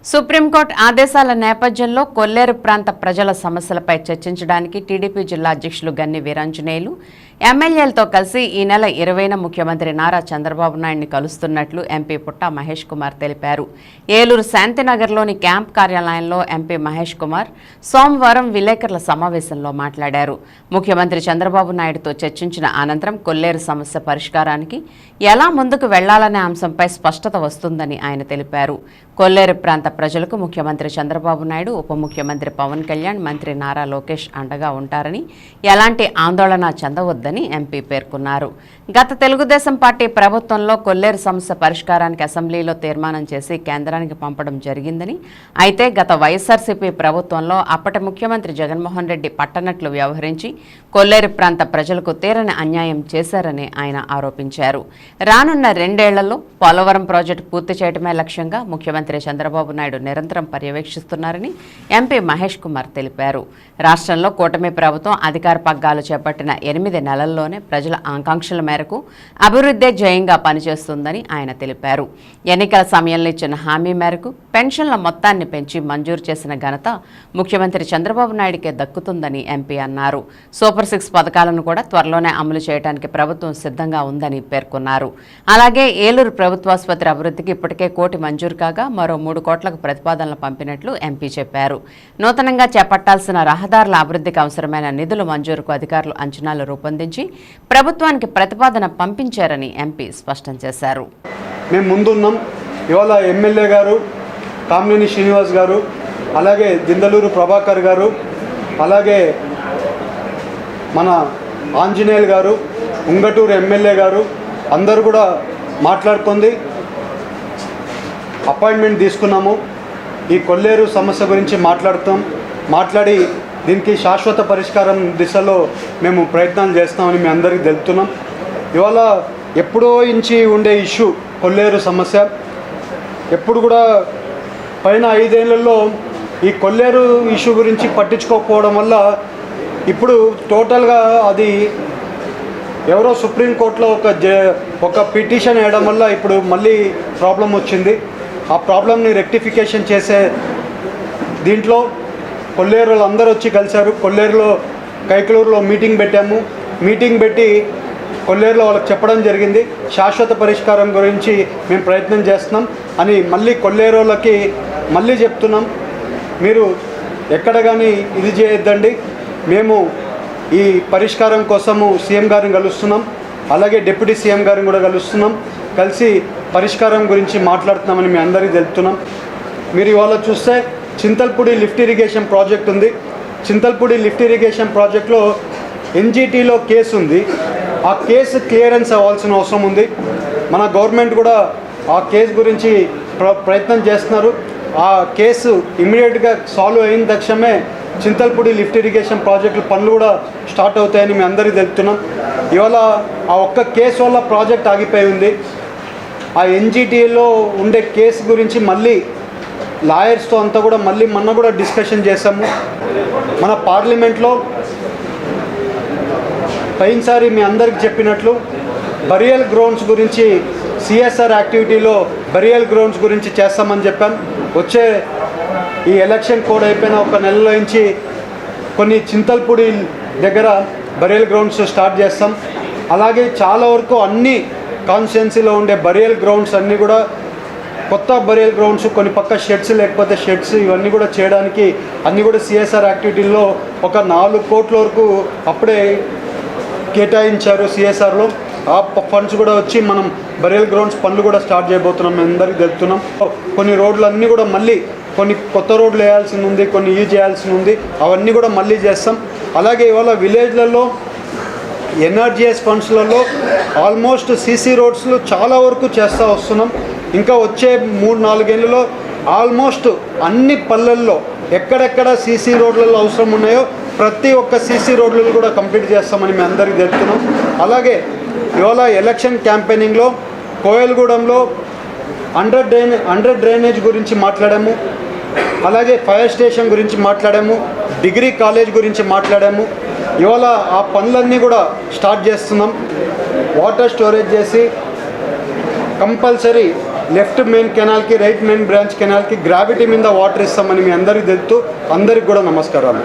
Supreme court ఆదేశాల నేపథ్యంలో కొల్లేరు ప్రాంత ప్రజల సమస్యలపై చర్చించడానికి టీడీపీ జిల్లా అధ్యక్షులు గన్ని వీరాంజనేయులు ఎమ్మెల్యేలతో కలిసి ఈ నెల 20న ముఖ్యమంత్రి నారా చంద్రబాబు నాయుడిని కలుస్తున్నట్లు ఎంపీ పుట్టా మహేష్ కుమార్ తెలిపారు. ఏలూరు శాంతినగర్లోని క్యాంప్ కార్యాలయంలో ఎంపీ మహేష్ కుమార్ సోమవారం విలేకరుల సమావేశంలో మాట్లాడారు. ముఖ్యమంత్రి చంద్రబాబు నాయుడుతో చర్చించిన అనంతరం కొల్లేరు సమస్య పరిష్కారానికి ఎలా ముందుకు వెళ్లాలనే అంశంపై స్పష్టత వస్తుందని ఆయన తెలిపారు. కొల్లేరు ప్రాంత ప్రజలకు ముఖ్యమంత్రి చంద్రబాబు నాయుడు, ఉప ముఖ్యమంత్రి పవన్ కళ్యాణ్, మంత్రి నారా లోకేష్ అండగా ఉంటారని, ఎలాంటి ఆందోళన చెందవద్దని ఎంపీ పేర్కొన్నారు. గత తెలుగుదేశం పార్టీ ప్రభుత్వంలో కొల్లేరు సమస్య పరిష్కారానికి అసెంబ్లీలో తీర్మానం చేసి కేంద్రానికి పంపడం జరిగిందని, అయితే గత వైఎస్ఆర్సీపీ ప్రభుత్వంలో అప్పటి ముఖ్యమంత్రి జగన్మోహన్ రెడ్డి పట్టనట్లు వ్యవహరించి కొల్లేరు ప్రాంత ప్రజలకు తీరని అన్యాయం చేశారని ఆయన ఆరోపించారు. రానున్న 2 ఏళ్లలో పోలవరం ప్రాజెక్టు పూర్తి చేయడమే లక్ష్యంగా ముఖ్యమంత్రి చంద్రబాబు నాయుడు నిరంతరం పర్యవేక్షిస్తున్నారని ఎంపీ మహేష్ కుమార్ తెలిపారు. రాష్ట్రంలో కూటమి ప్రభుత్వం అధికార పగ్గాలు చేపట్టిన 8 నెలల్లోనే ప్రజల ఆకాంక్షల మేరకు అభివృద్ధే జయంగా పనిచేస్తుందని ఆయన తెలిపారు. ఎన్నికల సమయంలో ఇచ్చిన హామీ మేరకు పెన్షన్ల మొత్తాన్ని పెంచి మంజూరు చేసిన ఘనత ముఖ్యమంత్రి చంద్రబాబు నాయుడికే దక్కుతుందని ఎంపీ అన్నారు. సూపర్ 6 పథకాలను కూడా త్వరలోనే అమలు చేయడానికి ప్రభుత్వం సిద్ధంగా ఉందని పేర్కొన్నారు. అలాగే ఏలూరు ప్రభుత్వాసుపత్రి అభివృద్ధికి ఇప్పటికే 1 కోటి మంజూరు కాగా మరో 3 కోట్లకు ప్రతిపాదనలు పంపినట్లు ఎంపీ చెప్పారు. నూతనంగా చేపట్టాల్సిన రహదారుల అభివృద్ధికి అవసరమైన నిధుల మంజూరుకు అధికారులు అంచనాలు రూపొందించి ప్రభుత్వానికి ప్రతిపాదన పంపించారని ఎంపీ స్పష్టం చేశారు. మేము ముందున్నాం. ఇవాళ ఎమ్మెల్యే గారు కామినేని శ్రీనివాస్ గారు, అలాగే దిందలూరు ప్రభాకర్ గారు, అలాగే మన ఆంజనేయులు గారు, ఉంగటూరు ఎమ్మెల్యే గారు అందరూ కూడా మాట్లాడుకుంది అపాయింట్మెంట్ తీసుకున్నాము. ఈ కొల్లేరు సమస్య గురించి మాట్లాడి దీనికి శాశ్వత పరిష్కారం దిశలో మేము ప్రయత్నాలు చేస్తామని మీ అందరికీ తెలుపుతున్నాం. ఇవాళ ఎప్పుడో నుంచి ఉండే ఇష్యూ కొల్లేరు సమస్య. ఎప్పుడు కూడా పైన 5 ఏళ్లలో ఈ కొల్లేరు ఇష్యూ గురించి పట్టించుకోకపోవడం వల్ల ఇప్పుడు టోటల్గా అది ఎవరో సుప్రీంకోర్టులో ఒక పిటిషన్ వేయడం వల్ల ఇప్పుడు మళ్ళీ ప్రాబ్లం వచ్చింది. ఆ ప్రాబ్లమ్ని రెక్టిఫికేషన్ చేసే దీంట్లో కొల్లేరు అందరూ వచ్చి కలిశారు. కొల్లేరులో కైకలూరులో మీటింగ్ పెట్టాము. మీటింగ్ పెట్టి కొల్లేరులో వాళ్ళకి చెప్పడం జరిగింది. శాశ్వత పరిష్కారం గురించి మేము ప్రయత్నం చేస్తున్నాం అని మళ్ళీ కొల్లేరులకి మళ్ళీ చెప్తున్నాం. మీరు ఎక్కడ కానీ ఇది చేయొద్దండి. మేము ఈ పరిష్కారం కోసము సీఎం గారిని కలుస్తున్నాం, అలాగే డిప్యూటీ సీఎం గారిని కూడా కలుస్తున్నాం. కలిసి పరిష్కారం గురించి మాట్లాడుతున్నామని మీ అందరికీ తెలుపుతున్నాం. మీరు ఇవాళ చూస్తే చింతల్పూడి లిఫ్ట్ ఇరిగేషన్ ప్రాజెక్ట్ ఉంది. చింతల్పూడి లిఫ్ట్ ఇరిగేషన్ ప్రాజెక్టులో ఎన్జీటీలో కేసు ఉంది. ఆ కేసు క్లియరెన్స్ అవ్వాల్సిన అవసరం ఉంది. మన గవర్నమెంట్ కూడా ఆ కేసు గురించి ప్రయత్నం చేస్తున్నారు. ఆ కేసు ఇమ్మీడియట్గా సాల్వ్ అయిన తక్షణమే చింతల్పూడి లిఫ్ట్ ఇరిగేషన్ ప్రాజెక్టుల పనులు కూడా స్టార్ట్ అవుతాయని మీ అందరికీ తెలుపుతున్నాం. ఇవాళ ఆ ఒక్క కేసు వల్ల ప్రాజెక్ట్ ఆగిపోయి ఉంది. ఆ ఎన్జీటీలో ఉండే కేసు గురించి మళ్ళీ లాయర్స్తో అంతా కూడా మళ్ళీ మొన్న కూడా డిస్కషన్ చేశాము. మన పార్లమెంట్లో పైనసారి మీ అందరికి చెప్పినట్లు బరియల్ గ్రౌండ్స్ గురించి సిఎస్ఆర్ యాక్టివిటీలో బరియల్ గ్రౌండ్స్ గురించి చేస్తామని చెప్పాం. వచ్చే ఈ ఎలక్షన్ కోడ్ అయిపోయిన 1 నెలలో నుంచి కొన్ని చింతల్పూడి దగ్గర బరియల్ గ్రౌండ్స్ స్టార్ట్ చేస్తాం. అలాగే చాలా వరకు అన్ని కాన్స్టిట్యున్సీలో ఉండే బరియల్ గ్రౌండ్స్ అన్నీ కూడా కొత్త బరియల్ గ్రౌండ్స్, కొన్ని పక్క షెడ్స్ లేకపోతే షెడ్స్ ఇవన్నీ కూడా చేయడానికి అన్నీ కూడా సిఎస్ఆర్ యాక్టివిటీల్లో ఒక 4 కోట్ల వరకు అప్పుడే కేటాయించారు సిఎస్ఆర్లో. ఆ ఫండ్స్ కూడా వచ్చి మనం బరియల్ గ్రౌండ్స్ పనులు కూడా స్టార్ట్ చేయబోతున్నాం. అందరికీ తెలుపుతున్నాం. కొన్ని రోడ్లన్నీ కూడా మళ్ళీ కొన్ని కొత్త రోడ్లు వేయాల్సి ఉంది, కొన్ని చేయాల్సి ఉంది. అవన్నీ కూడా మళ్ళీ చేస్తాం. అలాగే ఇవాళ విలేజ్లలో ఎన్ఆర్జీఎస్ ఫండ్స్లలో ఆల్మోస్ట్ సీసీ రోడ్స్లు చాలా వరకు చేస్తూ వస్తున్నాం. ఇంకా వచ్చే 3-4 ఏళ్ళలో ఆల్మోస్ట్ అన్ని పల్లెల్లో ఎక్కడెక్కడ సీసీ రోడ్లలో అవసరం ఉన్నాయో ప్రతి ఒక్క సీసీ రోడ్లను కూడా కంప్లీట్ చేస్తామని మేము అందరికీ తెలుపుతున్నాం. అలాగే ఇవాళ ఎలక్షన్ క్యాంపెయినింగ్లో కోయలగూడెంలో అండర్ డ్రైనేజ్ గురించి మాట్లాడాము. అలాగే ఫైర్ స్టేషన్ గురించి మాట్లాడాము, డిగ్రీ కాలేజ్ గురించి మాట్లాడాము. ఇవాళ ఆ పనులన్నీ కూడా స్టార్ట్ చేస్తున్నాం. వాటర్ స్టోరేజ్ చేసి కంపల్సరీ లెఫ్ట్ మెయిన్ కెనాల్కి రైట్ మెయిన్ బ్రాంచ్ కెనాల్కి గ్రావిటీ మీద వాటర్ ఇస్తామని మీ అందరికీ తెలుపుతూ అందరికి కూడా నమస్కారాలు.